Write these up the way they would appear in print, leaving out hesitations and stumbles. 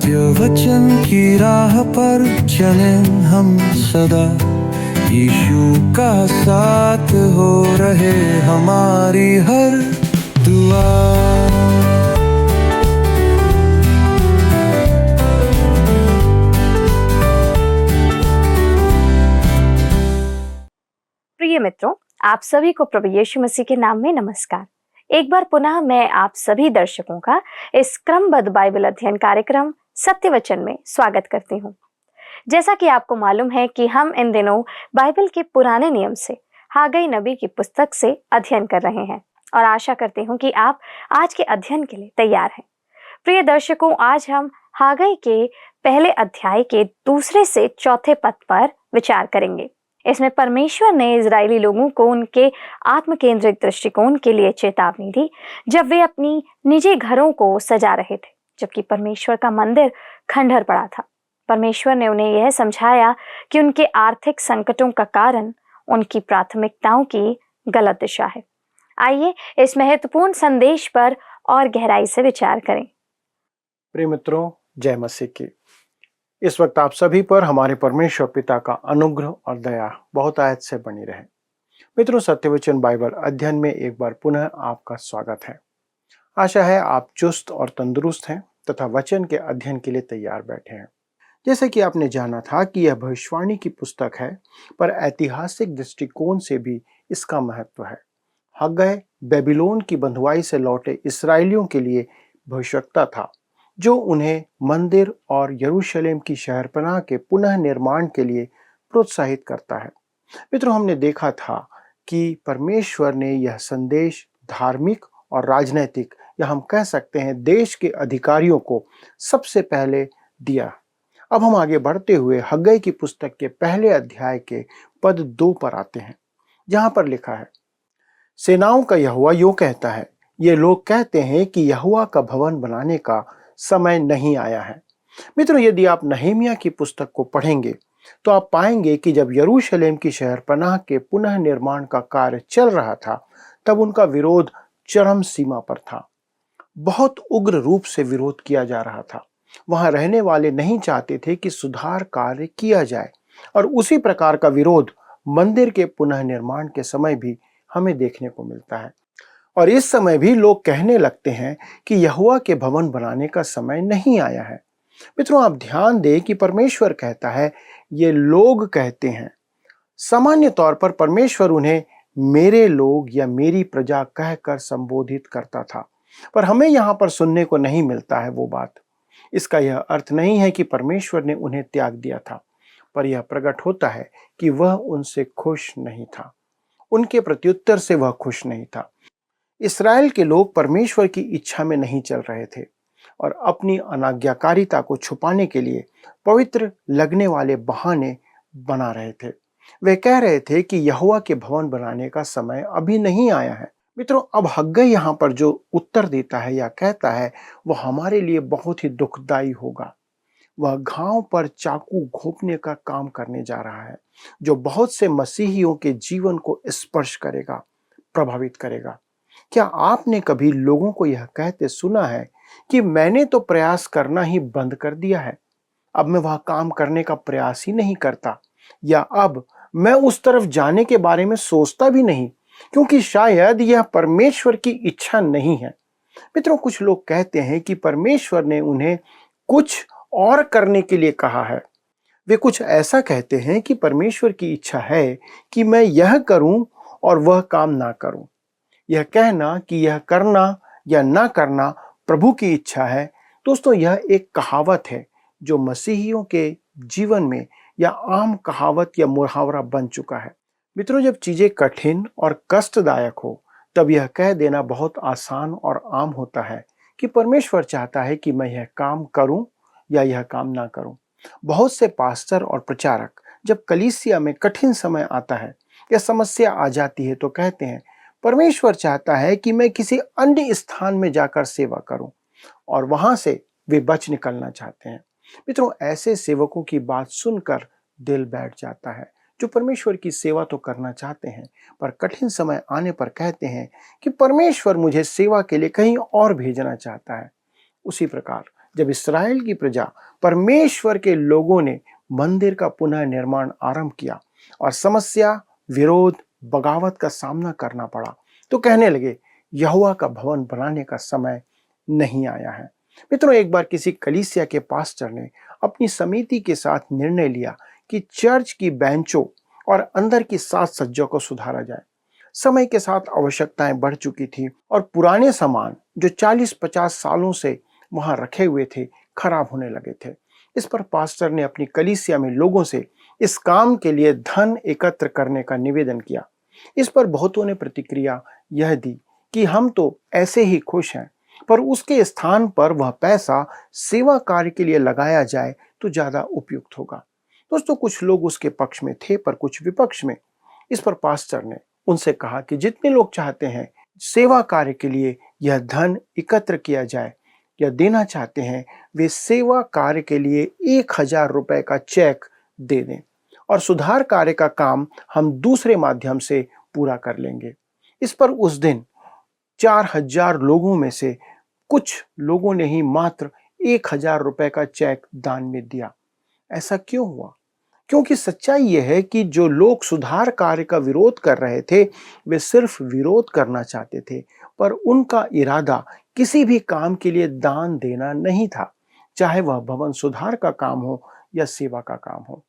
सत्य वचन की राह पर चले हम सदा, यीशु का साथ हो रहे हमारी हर दुआ। प्रिय मित्रों, आप सभी को प्रभु यीशु मसीह के नाम में नमस्कार। एक बार पुनः मैं आप सभी दर्शकों का इस क्रमबद्ध बाइबल अध्ययन कार्यक्रम सत्य वचन में स्वागत करती हूँ। जैसा कि आपको मालूम है कि हम इन दिनों बाइबल के पुराने नियम से हागई नबी की पुस्तक से अध्ययन कर रहे हैं और आशा करती हूँ कि आप आज के अध्ययन के लिए तैयार हैं। प्रिय दर्शकों, आज हम हागई के पहले अध्याय के 2 से 4 पद पर विचार करेंगे। इसमें परमेश्वर ने इजरायली लोगों को उनके आत्म केंद्रित दृष्टिकोण के लिए चेतावनी दी जब वे अपनी निजी घरों को सजा रहे थे, जबकि परमेश्वर का मंदिर खंडहर पड़ा था। परमेश्वर ने उन्हें यह समझाया कि उनके आर्थिक संकटों का कारण उनकी प्राथमिकताओं की गलत दिशा है। आइए इस महत्वपूर्ण संदेश पर और गहराई से विचार करें। प्रिय मित्रों, जय मसीह की। इस वक्त आप सभी पर हमारे परमेश्वर पिता का अनुग्रह और दया बहुत आयत से बनी रहे। मित्रों, सत्यवचन बाइबल अध्ययन में एक बार पुनः आपका स्वागत है। आशा है आप चुस्त और तंदुरुस्त हैं तथा वचन के अध्ययन के लिए तैयार बैठे हैं। जैसे कि आपने जाना था कि यह भविष्यवाणी की पुस्तक है, पर ऐतिहासिक दृष्टिकोण से भी इसका महत्व है। हग्गै बेबीलोन की बंधुआई से लौटे इसराइलियों के लिए भविष्यवक्ता था, जो उन्हें मंदिर और यरूशलेम की शहरपनाह के पुनः निर्माण के लिए प्रोत्साहित करता है। मित्रों, हमने देखा था कि परमेश्वर ने यह संदेश धार्मिक और राजनैतिक, या हम कह सकते हैं देश के अधिकारियों को सबसे पहले दिया। अब हम आगे बढ़ते हुए हग्गै की पुस्तक के पहले अध्याय के पद 2 पर आते हैं, जहां पर लिखा है, सेनाओं का यहोवा यूं कहता है, ये लोग कहते हैं कि यहोवा का भवन बनाने का समय नहीं आया है। मित्रों, यदि आप नहमीया की पुस्तक को पढ़ेंगे तो आप पाएंगे कि जब यरूशलेम की शहरपनाह के पुनः निर्माण का कार्य चल रहा था, तब उनका विरोध चरम सीमा पर था। बहुत उग्र रूप से विरोध किया जा रहा था। वहां रहने वाले नहीं चाहते थे कि सुधार कार्य किया जाए, और उसी प्रकार का विरोध मंदिर के पुनः निर्माण के समय भी हमें देखने को मिलता है। और इस समय भी लोग कहने लगते हैं कि यहोवा के भवन बनाने का समय नहीं आया है। मित्रों, आप ध्यान दें कि परमेश्वर कहता है ये लोग कहते हैं। सामान्य तौर पर परमेश्वर उन्हें मेरे लोग या मेरी प्रजा कहकर संबोधित करता था, पर हमें यहाँ पर सुनने को नहीं मिलता है वो बात। इसका यह अर्थ नहीं है कि परमेश्वर ने उन्हें त्याग दिया था, पर यह प्रकट होता है कि वह उनसे खुश नहीं था। उनके प्रत्युत्तर से वह खुश नहीं था। इस्राएल के लोग परमेश्वर की इच्छा में नहीं चल रहे थे और अपनी अनाज्ञाकारिता को छुपाने के लिए पवित्र लगने वाले बहाने बना रहे थे। वे कह रहे थे कि यहोवा के भवन बनाने का समय अभी नहीं आया है। मित्रों, अब हग्गै यहाँ पर जो उत्तर देता है या कहता है, वह हमारे लिए बहुत ही दुखदाई होगा। वह घाव पर चाकू घोंपने का काम करने जा रहा है, जो बहुत से मसीहियों के जीवन को स्पर्श करेगा, प्रभावित करेगा। क्या आपने कभी लोगों को यह कहते सुना है कि मैंने तो प्रयास करना ही बंद कर दिया है, अब मैं वह काम करने का प्रयास ही नहीं करता, या अब मैं उस तरफ जाने के बारे में सोचता भी नहीं, क्योंकि शायद यह परमेश्वर की इच्छा नहीं है। मित्रों, कुछ लोग कहते हैं कि परमेश्वर ने उन्हें कुछ और करने के लिए कहा है। वे कुछ ऐसा कहते हैं कि परमेश्वर की इच्छा है कि मैं यह करूं और वह काम ना करूं। यह कहना कि यह करना या ना करना प्रभु की इच्छा है, दोस्तों, यह एक कहावत है जो मसीहियों के जीवन में या आम कहावत या मुहावरा बन चुका है। मित्रों, जब चीजें कठिन और कष्टदायक हो, तब यह कह देना बहुत आसान और आम होता है कि परमेश्वर चाहता है कि मैं यह काम करूं या यह काम ना करूं। बहुत से पास्टर और प्रचारक जब कलीसिया में कठिन समय आता है या समस्या आ जाती है, तो कहते हैं परमेश्वर चाहता है कि मैं किसी अन्य स्थान में जाकर सेवा करूं, और वहां से वे बच निकलना चाहते हैं। मित्रों, ऐसे सेवकों की बात सुनकर दिल बैठ जाता है, जो परमेश्वर की सेवा तो करना चाहते हैं, पर कठिन समय आने पर कहते हैं कि परमेश्वर मुझे सेवा के लिए कहीं और भेजना चाहता है। उसी प्रकार जब इस्राएल की प्रजा, परमेश्वर के लोगों ने मंदिर का पुनः निर्माण आरंभ किया और समस्या, विरोध, बगावत का सामना करना पड़ा, तो कहने लगे यहोवा का भवन बनाने का समय नहीं आया है। मित्रों, एक बार किसी कलीसिया के पास्टर ने अपनी समिति के साथ निर्णय लिया कि चर्च की बेंचों और अंदर की साज सज्जा को सुधारा जाए। समय के साथ आवश्यकताएं बढ़ चुकी थी और पुराने सामान जो 40-50 सालों से वहां रखे हुए थे खराब होने लगे थे। इस पर पास्टर ने अपनी कलीसिया में लोगों से इस काम के लिए धन एकत्र करने का निवेदन किया। इस पर बहुतों ने प्रतिक्रिया यह दी कि हम तो ऐसे ही खुश हैं, पर उसके स्थान पर वह पैसा सेवा कार्य के लिए लगाया जाए तो ज्यादा उपयुक्त होगा। दोस्तों, कुछ लोग उसके पक्ष में थे पर कुछ विपक्ष में। इस पर पास्टर ने उनसे कहा कि जितने लोग चाहते हैं सेवा कार्य के लिए यह धन एकत्र किया जाए या देना चाहते हैं, वे सेवा कार्य के लिए 1000 रुपए का चेक दे दें और सुधार कार्य का काम हम दूसरे माध्यम से पूरा कर लेंगे। इस पर उस दिन 4000 लोगों में से कुछ लोगों ने ही मात्र 1000 रुपए का चेक दान में दिया। ऐसा क्यों हुआ? क्योंकि सच्चाई यह है कि जो लोग सुधार कार्य का विरोध कर रहे थे, वे सिर्फ विरोध करना चाहते थे, पर उनका इरादा किसी भी काम के लिए दान देना नहीं था, चाहे वह भवन सुधार का काम हो या सेवा का काम हो।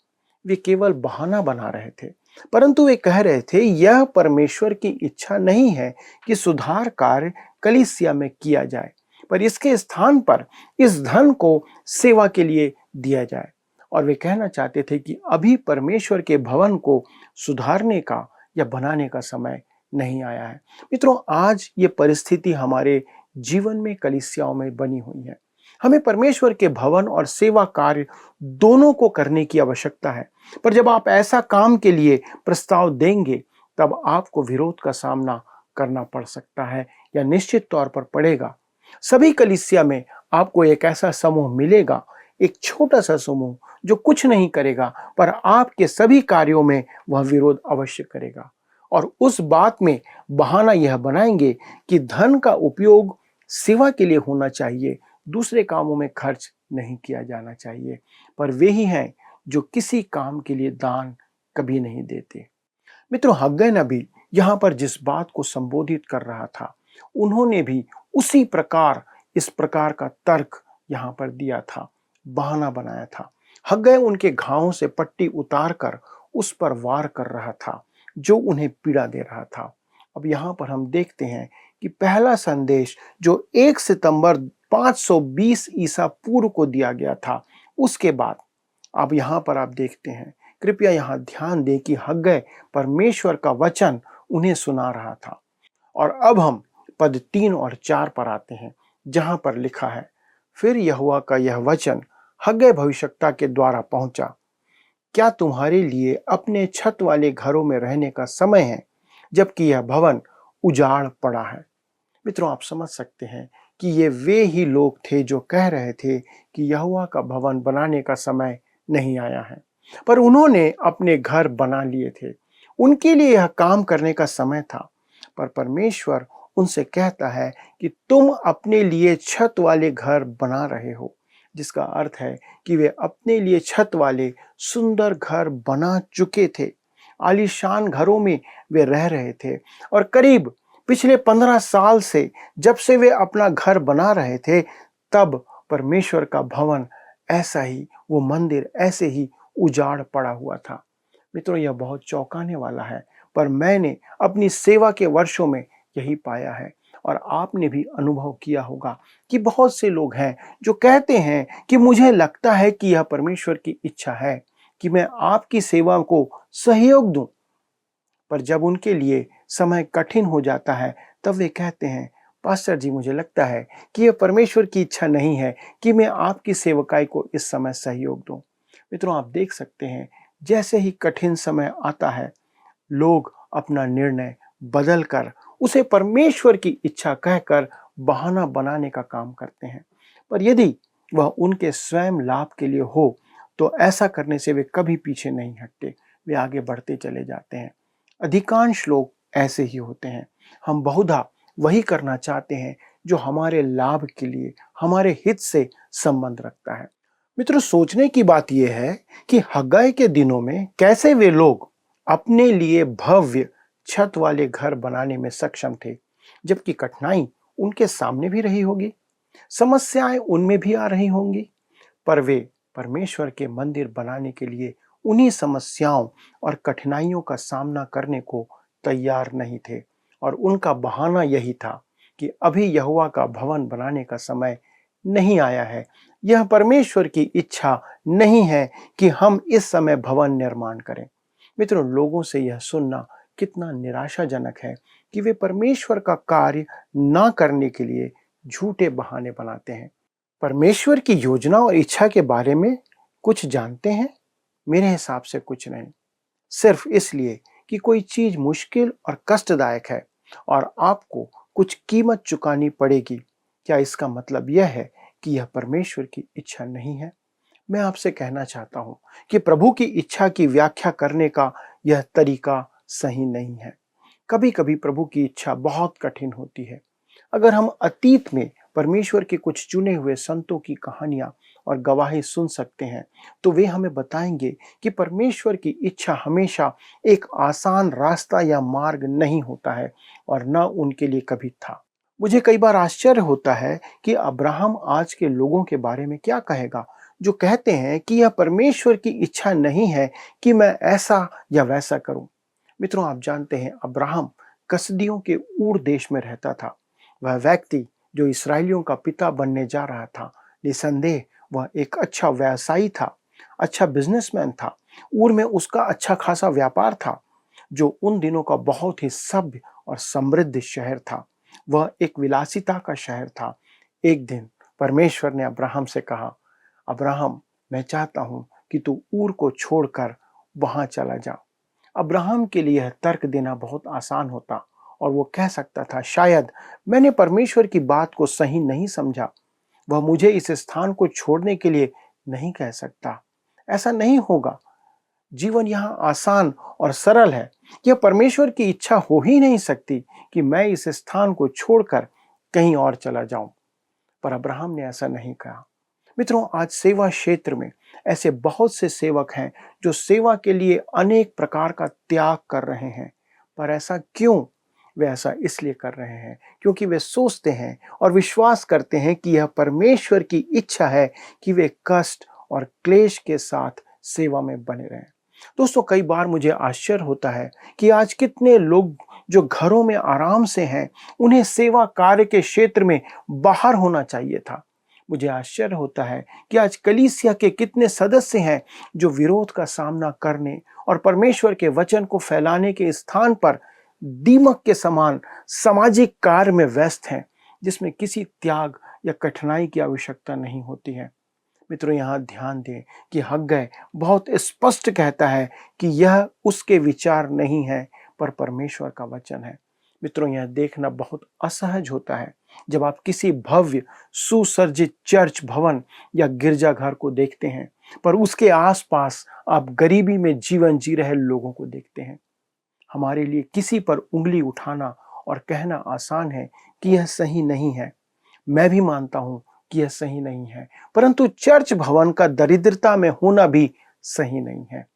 वे केवल बहाना बना रहे थे, परंतु वे कह रहे थे यह परमेश्वर की इच्छा नहीं है कि सुधार कार्य कलीसिया में किया जाए, पर इसके स्थान पर इस धन को सेवा के लिए दिया जाए। और वे कहना चाहते थे कि अभी परमेश्वर के भवन को सुधारने का या बनाने का समय नहीं आया है। मित्रों, आज ये परिस्थिति हमारे जीवन में, कलीसियाओं में बनी हुई है। हमें परमेश्वर के भवन और सेवा कार्य दोनों को करने की आवश्यकता है, पर जब आप ऐसा काम के लिए प्रस्ताव देंगे तब आपको विरोध का सामना करना पड़ सकता है या निश्चित तौर पर पड़ेगा। सभी कलीसिया में आपको एक ऐसा समूह मिलेगा, एक छोटा सा समूह जो कुछ नहीं करेगा, पर आपके सभी कार्यों में वह विरोध अवश्य करेगा और उस बात में बहाना यह बनाएंगे कि धन का उपयोग सेवा के लिए होना चाहिए, दूसरे कामों में खर्च नहीं किया जाना चाहिए। पर वे ही हैं जो किसी काम के लिए दान कभी नहीं देते। मित्रों, हग्गै नबी यहाँ पर जिस बात को संबोधित कर रहा था, उन्होंने भी उसी प्रकार इस प्रकार का तर्क यहाँ पर दिया था, बहाना बनाया था। हग्गै उनके घावों से पट्टी उतार कर उस पर वार कर रहा था जो उन्हें पीड़ा दे रहा था। अब यहाँ पर हम देखते हैं कि पहला संदेश जो 1 सितंबर 520 ईसा पूर्व को दिया गया था, उसके बाद अब यहाँ पर आप देखते हैं, कृपया यहाँ ध्यान दें कि हग्गै परमेश्वर का वचन उन्हें सुना रहा था। और अब हम पद 3 और 4 पर आते हैं, जहां पर लिखा है, फिर यहोवा का यह वचन हग्गै भविष्यद्वक्ता के द्वारा पहुंचा, क्या तुम्हारे लिए अपने छत वाले घरों में रहने का समय है, जबकि यह भवन उजाड़ पड़ा है। मित्रों, आप समझ सकते हैं कि ये वे ही लोग थे जो कह रहे थे कि यहोवा का भवन बनाने का समय नहीं आया है, पर उन्होंने अपने घर बना लिए थे। उनके लिए यह काम करने का समय था, पर परमेश्वर उनसे कहता है कि तुम अपने लिए छत वाले घर बना रहे हो, जिसका अर्थ है कि वे अपने लिए छत वाले सुंदर घर बना चुके थे। आलीशान घरों में वे रह रहे थे और करीब पिछले 15 साल से जब से वे अपना घर बना रहे थे, तब परमेश्वर का भवन ऐसा ही, वो मंदिर ऐसे ही उजाड़ पड़ा हुआ था। मित्रों, यह बहुत चौंकाने वाला है, पर मैंने अपनी सेवा के वर्षों में यही पाया है और आपने भी अनुभव किया होगा कि बहुत से लोग हैं जो कहते हैं कि मुझे लगता है कि यह परमेश्वर की इच्छा है कि मैं आपकी सेवा को सहयोग दूं, पर जब उनके लिए समय कठिन हो जाता है तब वे कहते हैं, पास्टर जी, मुझे लगता है कि यह परमेश्वर की इच्छा नहीं है कि मैं आपकी सेवकाई को इस समय सहयोग दूं। मित्रों, आप देख सकते हैं, जैसे ही कठिन समय आता है, लोग अपना निर्णय बदल कर उसे परमेश्वर की इच्छा कहकर बहाना बनाने का काम करते हैं। पर यदि वह उनके स्वयं लाभ के लिए हो तो ऐसा करने से वे कभी पीछे नहीं हटते, वे आगे बढ़ते चले जाते हैं। अधिकांश लोग ऐसे ही होते हैं। हम बहुधा वही करना चाहते हैं जो हमारे लाभ के लिए, हमारे हित से संबंध रखता है। मित्रों, सोचने की बात यह है कि हग्गाई के दिनों में कैसे वे लोग अपने लिए भव्य छत वाले घर बनाने में सक्षम थे, जबकि कठिनाई उनके सामने भी रही होगी, समस्याएं उनमें भी आ रही होंगी, पर वे परमेश्वर के मंदिर बनाने के लिए उन्हीं समस्याओं और कठिनाइयों का सामना करने को तैयार नहीं थे। और उनका बहाना यही था कि अभी यहोवा का भवन बनाने का समय नहीं आया है, यह परमेश्वर की इच्छा नहीं है कि हम इस समय भवन निर्माण करें। मित्रों, लोगों से यह सुनना कितना निराशाजनक है कि वे परमेश्वर का कार्य ना करने के लिए झूठे बहाने बनाते हैं। परमेश्वर की योजना और इच्छा के बारे में कुछ जानते हैं? मेरे हिसाब से कुछ नहीं। सिर्फ इसलिए कि कोई चीज मुश्किल और कष्टदायक है और आपको कुछ कीमत चुकानी पड़ेगी, क्या इसका मतलब यह है कि यह परमेश्वर की इच्छा नहीं है? मैं आपसे कहना चाहता हूं कि प्रभु की इच्छा की व्याख्या करने का यह तरीका सही नहीं है। कभी कभी प्रभु की इच्छा बहुत कठिन होती है। अगर हम अतीत में परमेश्वर के कुछ चुने हुए संतों की कहानियां और गवाही सुन सकते हैं, तो वे हमें बताएंगे कि परमेश्वर की इच्छा हमेशा एक आसान रास्ता या मार्ग नहीं होता है और न उनके लिए कभी था। मुझे कई बार आश्चर्य होता है कि अब्राहम आज के लोगों के बारे में क्या कहेगा, जो कहते हैं कि यह परमेश्वर की इच्छा नहीं है कि मैं ऐसा या वैसा करूं। मित्रों, आप जानते हैं अब्राहम कसदियों के ऊर देश में रहता था। वह व्यक्ति जो इस्राएलियों का पिता बनने जा रहा था, निसंदेह वह एक अच्छा व्यवसायी था, अच्छा बिजनेसमैन था। ऊर में उसका अच्छा खासा व्यापार था, जो उन दिनों का बहुत ही सभ्य और समृद्ध शहर था। वह एक विलासिता का शहर था। एक दिन परमेश्वर ने अब्राहम से कहा, अब्राहम, मैं चाहता हूं कि तू ऊर को छोड़कर वहां चला जा। अब्राहम के लिए यह तर्क देना बहुत आसान होता और वो कह सकता था, शायद मैंने परमेश्वर की बात को सही नहीं समझा, वह मुझे इस स्थान को छोड़ने के लिए नहीं कह सकता। ऐसा नहीं होगा। जीवन यहाँ आसान और सरल है। यह परमेश्वर की इच्छा हो ही नहीं सकती कि मैं इस स्थान को छोड़कर कहीं और चला जाऊं। पर अब्राहम ने ऐसा नहीं कहा। मित्रों, आज सेवा क्षेत्र में ऐसे बहुत से सेवक हैं जो सेवा के लिए अनेक प्रकार का त्याग कर रहे हैं। पर ऐसा क्यों? वे ऐसा इसलिए कर रहे हैं क्योंकि वे सोचते हैं और विश्वास करते हैं कि यह परमेश्वर की इच्छा है कि वे कष्ट और क्लेश के साथ सेवा में बने रहें। दोस्तों, कई बार मुझे आश्चर्य होता है कि आज कितने लोग जो घरों में आराम से हैं, उन्हें सेवा कार्य के क्षेत्र में बाहर होना चाहिए था। मुझे आश्चर्य होता है कि आज कलीसिया के कितने सदस्य हैं जो विरोध का सामना करने और परमेश्वर के वचन को फैलाने के स्थान पर दीमक के समान सामाजिक कार्य में व्यस्त हैं, जिसमें किसी त्याग या कठिनाई की आवश्यकता नहीं होती है। मित्रों, यहाँ ध्यान दें कि हग्गाई बहुत स्पष्ट कहता है कि यह उसके विचार नहीं है, पर परमेश्वर का वचन है। मित्रों, यह देखना बहुत असहज होता है जब आप किसी भव्य सुसज्जित चर्च भवन या गिरजाघर को देखते हैं, पर उसके आसपास आप गरीबी में जीवन जी रहे लोगों को देखते हैं। हमारे लिए किसी पर उंगली उठाना और कहना आसान है कि यह सही नहीं है। मैं भी मानता हूं कि यह सही नहीं है, परंतु चर्च भवन का दरिद्रता में होना भी सही नहीं है।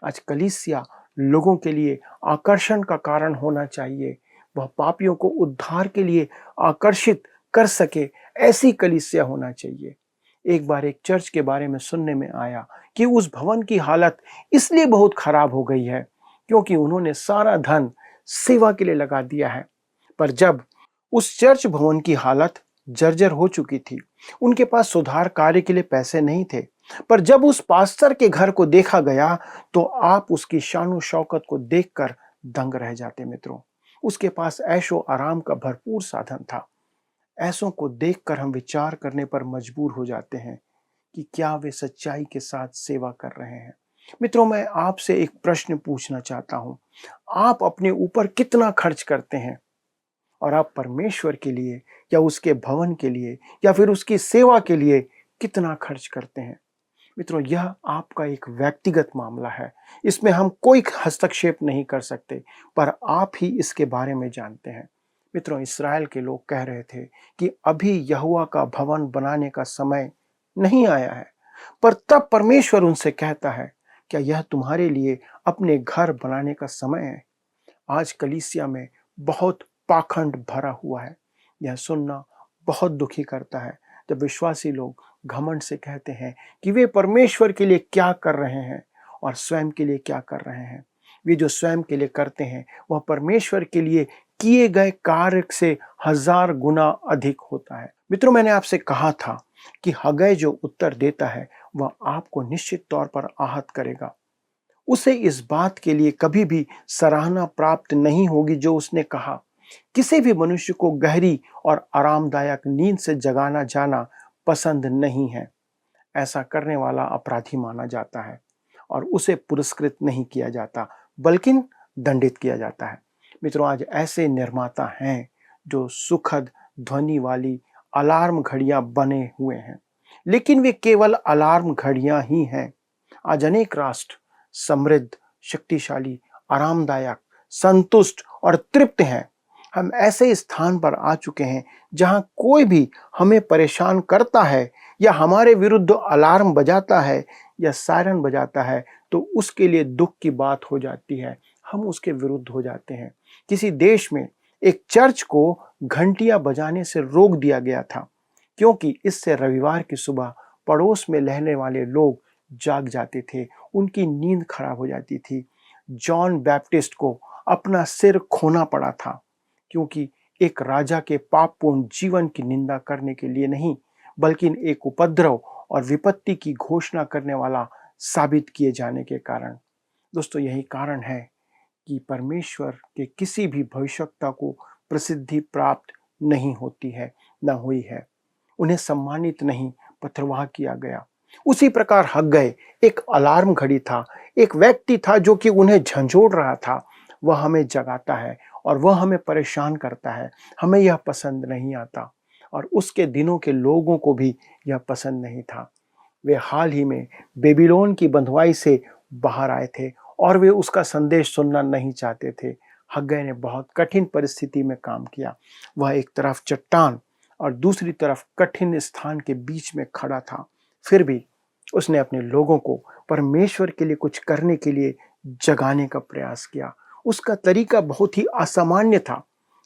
आज कलीसिया लोगों के लिए आकर्षण का कारण होना चाहिए। वह पापियों को उद्धार के लिए आकर्षित कर सके, ऐसी कलीसिया होना चाहिए। एक बार एक चर्च के बारे में सुनने में आया कि उस भवन की हालत इसलिए बहुत खराब हो गई है क्योंकि उन्होंने सारा धन सेवा के लिए लगा दिया है। पर जब उस चर्च भवन की हालत जर्जर हो चुकी थी, उनके पास सुधार कार्य के लिए पैसे नहीं थे। पर जब उस पास्टर के घर को देखा गया तो आप उसकी शानो शौकत को देखकर दंग रह जाते। मित्रों, उसके पास ऐशो आराम का भरपूर साधन था। ऐसों को देखकर हम विचार करने पर मजबूर हो जाते हैं कि क्या वे सच्चाई के साथ सेवा कर रहे हैं। मित्रों, मैं आपसे एक प्रश्न पूछना चाहता हूं। आप अपने ऊपर कितना खर्च करते हैं? और आप परमेश्वर के लिए या उसके भवन के लिए या फिर उसकी सेवा के लिए कितना खर्च करते हैं? मित्रों, यह आपका एक व्यक्तिगत मामला है। इसमें हम कोई हस्तक्षेप नहीं कर सकते, पर आप ही इसके बारे में जानते हैं। मित्रों, इसराइल के लोग कह रहे थे कि अभी यहोवा का भवन बनाने का समय नहीं आया है, पर तब परमेश्वर उनसे कहता है, क्या यह तुम्हारे लिए अपने घर बनाने का समय है? आज कलीसिया में बहुत पाखंड भरा हुआ है। यह सुनना बहुत दुखी करता है जब विश्वासी लोग घमंड से कहते हैं कि वे परमेश्वर के लिए क्या कर रहे हैं और स्वयं के लिए क्या कर रहे हैं। वे जो स्वयं के लिए करते हैं वह परमेश्वर के लिए किए गए कार्य से 1000 गुना अधिक होता है। मित्रों, मैंने आपसे कहा था कि हगै जो उत्तर देता है वह आपको निश्चित तौर पर आहत करेगा। उसे इस बात के लिए कभी भी सराहना प्राप्त नहीं होगी जो उसने कहा। किसी भी मनुष्य को गहरी और आरामदायक नींद से जगाना जाना पसंद नहीं है। ऐसा करने वाला अपराधी माना जाता है और उसे पुरस्कृत नहीं किया जाता, बल्कि दंडित किया जाता है। मित्रों, आज ऐसे निर्माता हैं जो सुखद ध्वनि वाली अलार्म घड़ियां बने हुए हैं, लेकिन वे केवल अलार्म घड़ियां ही हैं। आज अनेक राष्ट्र समृद्ध, शक्तिशाली, आरामदायक, संतुष्ट और तृप्त हैं। हम ऐसे स्थान पर आ चुके हैं जहां कोई भी हमें परेशान करता है या हमारे विरुद्ध अलार्म बजाता है या सायरन बजाता है तो उसके लिए दुख की बात हो जाती है, हम उसके विरुद्ध हो जाते हैं। किसी देश में एक चर्च को घंटियां बजाने से रोक दिया गया था क्योंकि इससे रविवार की सुबह पड़ोस में रहने वाले लोग जाग जाते थे, उनकी नींद खराब हो जाती थी। जॉन बैप्टिस्ट को अपना सिर खोना पड़ा था क्योंकि एक राजा के पापपूर्ण जीवन की निंदा करने के लिए नहीं, बल्कि एक उपद्रव और विपत्ति की घोषणा करने वाला साबित किए जाने के कारण। दोस्तों, यही कारण है कि परमेश्वर के किसी भी भविष्यवक्ता को प्रसिद्धि प्राप्त नहीं होती है, न हुई है। उन्हें सम्मानित नहीं, पथरवाह किया गया। उसी प्रकार हग्गै एक अलार्म घड़ी था, एक व्यक्ति था जो कि उन्हें झंझोड़ रहा था। वह हमें जगाता है और वह हमें परेशान करता है। हमें यह पसंद नहीं आता और उसके दिनों के लोगों को भी यह पसंद नहीं था। वे हाल ही में बेबीलोन की बंधुआई से बाहर आए थे और वे उसका संदेश सुनना नहीं चाहते थे। हग्गै ने बहुत कठिन परिस्थिति में काम किया। वह एक तरफ चट्टान और दूसरी तरफ कठिन स्थान के बीच में खड़ा था, फिर भी उसने अपने लोगों को परमेश्वर के लिए कुछ करने के लिए जगाने का प्रयास किया। उसका तरीका बहुत ही असामान्य था,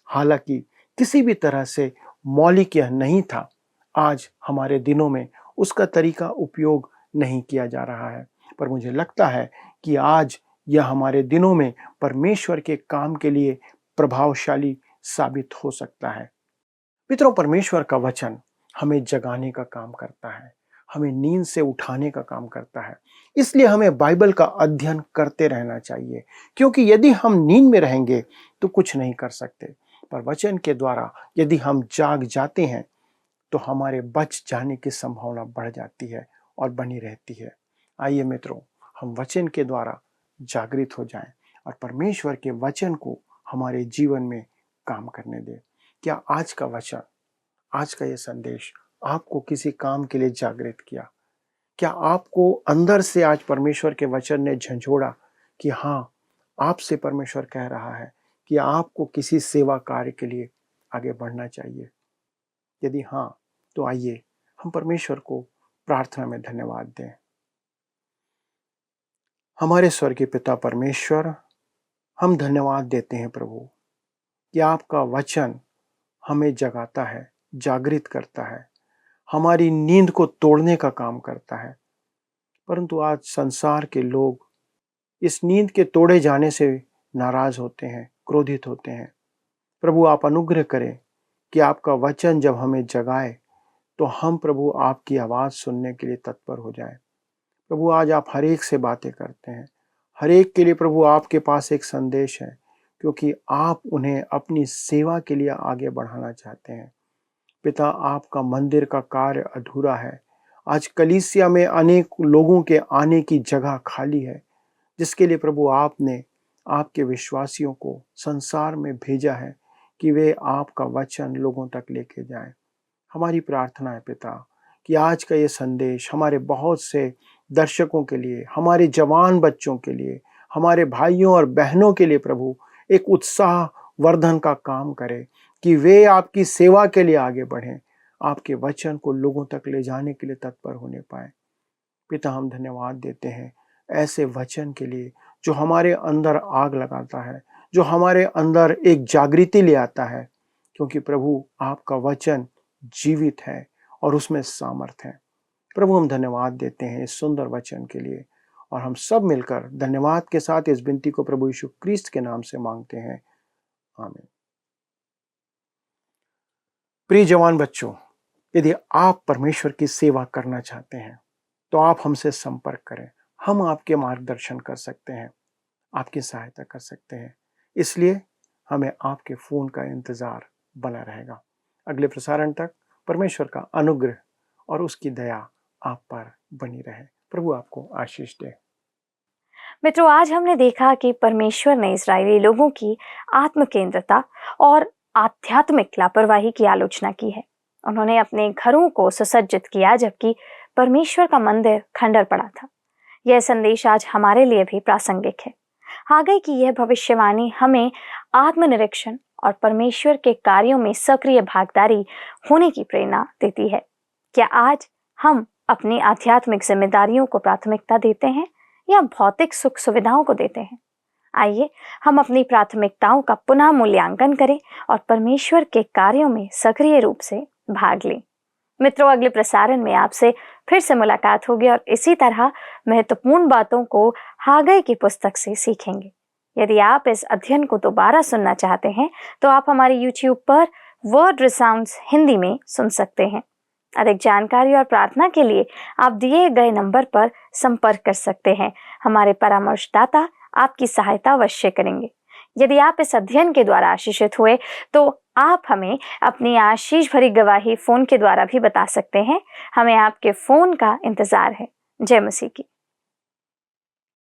हालांकि किसी भी तरह से मौलिक यह नहीं था। आज हमारे दिनों में उसका तरीका उपयोग नहीं किया जा रहा है, पर मुझे लगता है कि आज यह हमारे दिनों में परमेश्वर के काम के लिए प्रभावशाली साबित हो सकता है। मित्रों, परमेश्वर का वचन हमें जगाने का काम करता है, हमें नींद से उठाने का काम करता है। इसलिए हमें बाइबल का अध्ययन करते रहना चाहिए, क्योंकि यदि हम नींद में रहेंगे तो कुछ नहीं कर सकते, पर वचन के द्वारा यदि हम जाग जाते हैं तो हमारे बच जाने की संभावना बढ़ जाती है और बनी रहती है। आइए मित्रों, हम वचन के द्वारा जागृत हो जाएं और परमेश्वर के वचन को हमारे जीवन में काम करने दें। क्या आज का वचन, आज का ये संदेश आपको किसी काम के लिए जागृत किया? क्या आपको अंदर से आज परमेश्वर के वचन ने झंझोड़ा कि हाँ, आपसे परमेश्वर कह रहा है कि आपको किसी सेवा कार्य के लिए आगे बढ़ना चाहिए? यदि हाँ, तो आइए हम परमेश्वर को प्रार्थना में धन्यवाद दें। हमारे स्वर्गीय पिता परमेश्वर, हम धन्यवाद देते हैं प्रभु कि आपका वचन हमें जगाता है, जागृत करता है, हमारी नींद को तोड़ने का काम करता है। परंतु आज संसार के लोग इस नींद के तोड़े जाने से नाराज होते हैं, क्रोधित होते हैं। प्रभु, आप अनुग्रह करें कि आपका वचन जब हमें जगाए तो हम प्रभु आपकी आवाज़ सुनने के लिए तत्पर हो जाएं। प्रभु, आज आप हर एक से बातें करते हैं, हर एक के लिए प्रभु आपके पास एक संदेश है, क्योंकि आप उन्हें अपनी सेवा के लिए आगे बढ़ाना चाहते हैं। पिता, आपका मंदिर का कार्य अधूरा है। आज कलीसिया में अनेक लोगों के आने की जगह खाली है, जिसके लिए प्रभु आपने आपके विश्वासियों को संसार में भेजा है कि वे आपका वचन लोगों तक लेके जाएं। हमारी प्रार्थना है पिता कि आज का ये संदेश हमारे बहुत से दर्शकों के लिए, हमारे जवान बच्चों के लिए, हमारे भाइयों और बहनों के लिए प्रभु एक उत्साह वर्धन का काम करे, कि वे आपकी सेवा के लिए आगे बढ़ें, आपके वचन को लोगों तक ले जाने के लिए तत्पर होने पाए। पिता, हम धन्यवाद देते हैं ऐसे वचन के लिए जो हमारे अंदर आग लगाता है, जो हमारे अंदर एक जागृति ले आता है, क्योंकि प्रभु आपका वचन जीवित है और उसमें सामर्थ है। प्रभु, हम धन्यवाद देते हैं इस सुंदर वचन के लिए, और हम सब मिलकर धन्यवाद के साथ इस विनती को प्रभु यीशु क्रिस्त के नाम से मांगते हैं, आमीन। प्रिय जवान बच्चों, यदि आप परमेश्वर की सेवा करना चाहते हैं तो आप हमसे संपर्क करें। हम आपके मार्गदर्शन कर सकते हैं, आपकी सहायता कर सकते हैं। इसलिए हमें आपके फोन का इंतजार बना रहेगा। अगले प्रसारण तक परमेश्वर का अनुग्रह और उसकी दया आप पर बनी रहे। प्रभु आपको आशीष दे। मित्रों, आज हमने देखा कि परमेश्वर ने इस्राएली लोगों की आत्मकेंद्रता और आध्यात्मिक लापरवाही की आलोचना की है। उन्होंने अपने घरों को सुसज्जित किया जबकि परमेश्वर का मंदिर खंडर पड़ा था। यह संदेश आज हमारे लिए भी प्रासंगिक है। हागै की यह भविष्यवाणी हमें आत्मनिरीक्षण और परमेश्वर के कार्यों में सक्रिय भागीदारी होने की प्रेरणा देती है। क्या आज हम अपनी आध्यात्मिक जिम्मेदारियों को प्राथमिकता देते हैं या भौतिक सुख सुविधाओं को देते हैं? आइए हम अपनी प्राथमिकताओं का पुनः मूल्यांकन करें और परमेश्वर के कार्यों में सक्रिय रूप से भाग लें। मित्रों, अगले प्रसारण में आपसे फिर से मुलाकात होगी और इसी तरह महत्वपूर्ण बातों को हागै की पुस्तक से सीखेंगे। यदि आप इस अध्ययन को दोबारा सुनना चाहते हैं तो आप हमारे YouTube पर वर्ड रिसाउंड्स हिंदी में सुन सकते हैं। अधिक जानकारी और प्रार्थना के लिए आप दिए गए नंबर पर संपर्क कर सकते हैं। हमारे परामर्शदाता आपकी सहायता अवश्य करेंगे। यदि आप इस अध्ययन के द्वारा आशीषित हुए तो आप हमें अपनी आशीष भरी गवाही फोन के द्वारा भी बता सकते हैं। हमें आपके फोन का इंतजार है। जय मसीह की।